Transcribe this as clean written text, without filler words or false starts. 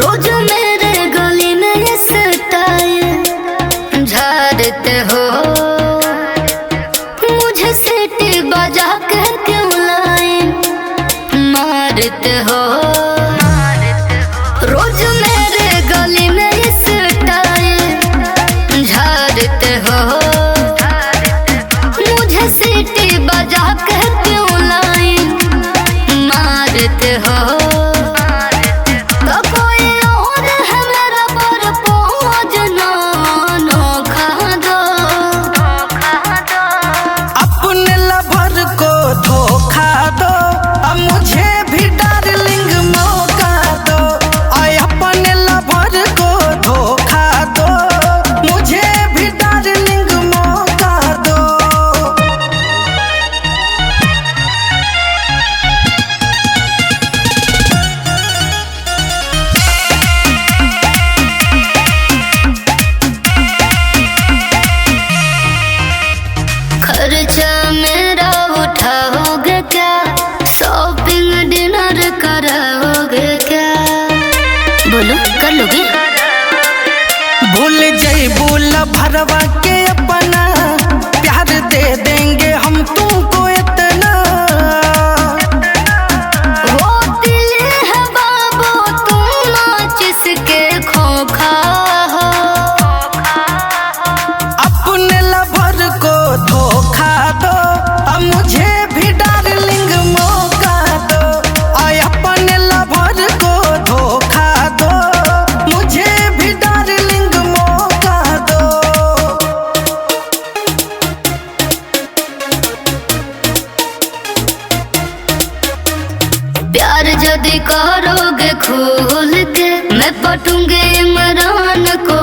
रोज मेरे गली में ये स्टाइल झाड़ते हो, मुझे सीटी बजा के क्यों लाइन मारते हो। रोज मेरे गली में ये स्टाइल झाड़ते हो, मुझे सीटी बजा के क्यों लाइन मारते हो। खर्चा मेरा उठाओगे क्या, शॉपिंग डिनर कराओगे क्या, बोलो कर लोगे। भूल जाई बोल भरवा के अपना प्यार दे देंगे हम तुमको इतना। वो दिल है बाबू तुम जिसके खोखा हो, अपने लवर को धोखा दो अब मुझे भी डार्लिंग मौका दो। अपने लवर को धोखा दो मुझे भी डार्लिंग मौका दो। प्यार यदि करोगे खोल के मैं पटूंगे इमरान को